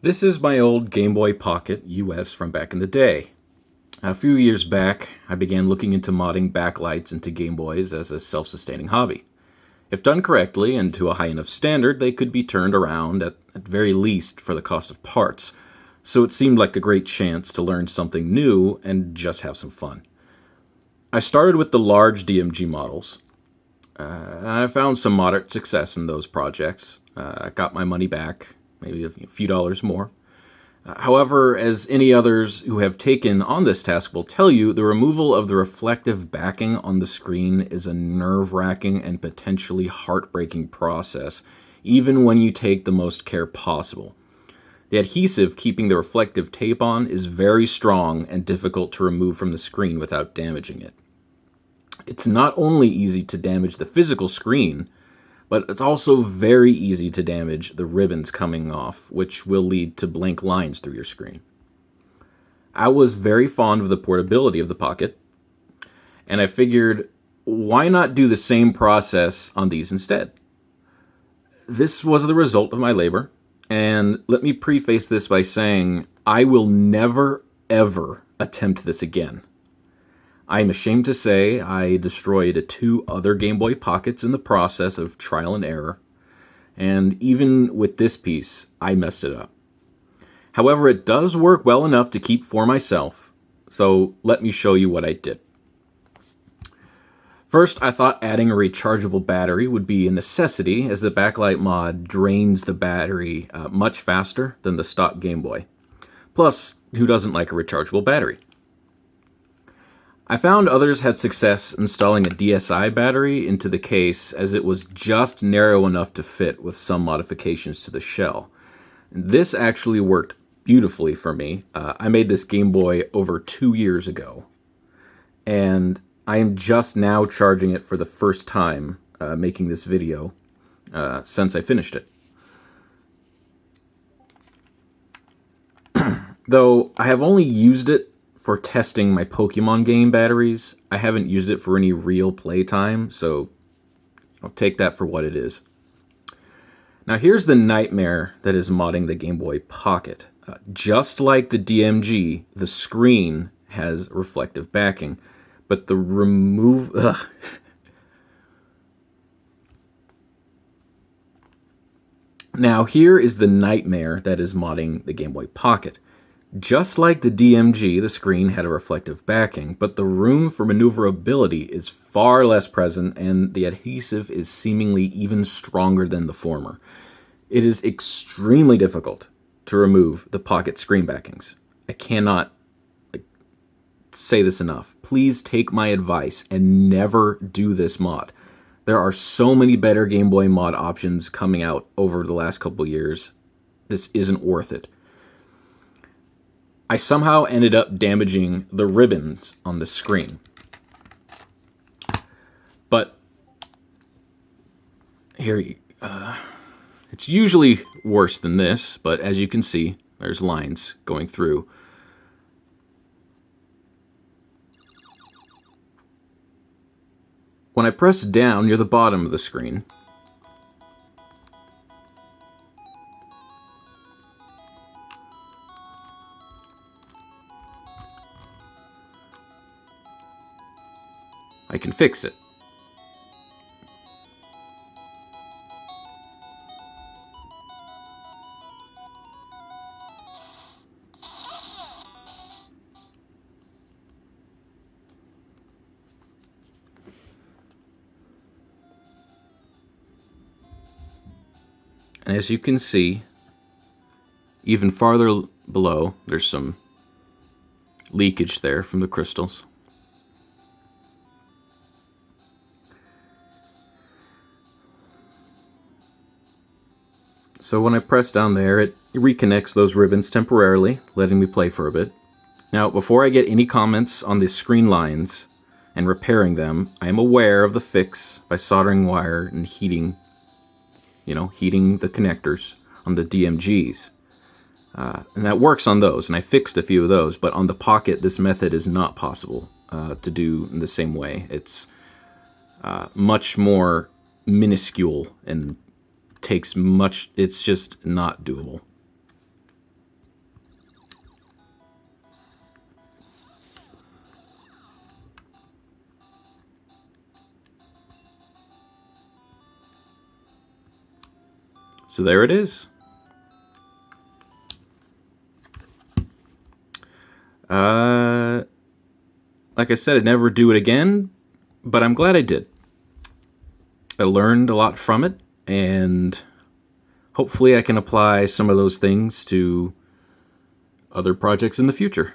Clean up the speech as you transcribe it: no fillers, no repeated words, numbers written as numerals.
This is my old Gameboy Pocket US from back in the day. A few years back, I began looking into modding backlights into Game Boys as a self-sustaining hobby. If done correctly and to a high enough standard, they could be turned around at very least for the cost of parts, so it seemed like a great chance to learn something new and just have some fun. I started with the large DMG models, and I found some moderate success in those projects. I got my money back, maybe a few dollars more. However, as any others who have taken on this task will tell you, the removal of the reflective backing on the screen is a nerve-wracking and potentially heartbreaking process, even when you take the most care possible. The adhesive keeping the reflective tape on is very strong and difficult to remove from the screen without damaging it. It's not only easy to damage the physical screen, but it's also very easy to damage the ribbons coming off, which will lead to blank lines through your screen. I was very fond of the portability of the Pocket, and I figured, why not do the same process on these instead? This was the result of my labor, and let me preface this by saying I will never, ever attempt this again. I am ashamed to say I destroyed 2 other Game Boy Pockets in the process of trial and error, and even with this piece, I messed it up. However, it does work well enough to keep for myself, so let me show you what I did. First, I thought adding a rechargeable battery would be a necessity, as the backlight mod drains the battery much faster than the stock Game Boy. Plus, who doesn't like a rechargeable battery? I found others had success installing a DSi battery into the case, as it was just narrow enough to fit with some modifications to the shell. This actually worked beautifully for me. I made this Game Boy over 2 years ago, and I am just now charging it for the first time making this video since I finished it. Though I have only used it for testing my Pokemon game batteries, I haven't used it for any real playtime, so I'll take that for what it is. Now here's the nightmare that is modding the Game Boy Pocket. Just like the DMG, the screen has reflective backing, but the Now here is the nightmare that is modding the Game Boy Pocket. Just like the DMG, the screen had a reflective backing, but the room for maneuverability is far less present, and the adhesive is seemingly even stronger than the former. It is extremely difficult to remove the Pocket screen backings. I cannot say this enough. Please take my advice and never do this mod. There are so many better Game Boy mod options coming out over the last couple years. This isn't worth it. I somehow ended up damaging the ribbons on the screen. But here, it's usually worse than this, but as you can see, there's lines going through. When I press down near the bottom of the screen, I can fix it. And as you can see, even farther below, there's some leakage there from the crystals. So when I press down there, it reconnects those ribbons temporarily, letting me play for a bit. Now, before I get any comments on the screen lines and repairing them, I am aware of the fix by soldering wire and heating the connectors on the DMGs. And that works on those, and I fixed a few of those, but on the Pocket, this method is not possible to do in the same way. It's much more minuscule and takes much, it's just not doable. So there it is. Like I said, I'd never do it again, but I'm glad I did. I learned a lot from it, and hopefully I can apply some of those things to other projects in the future.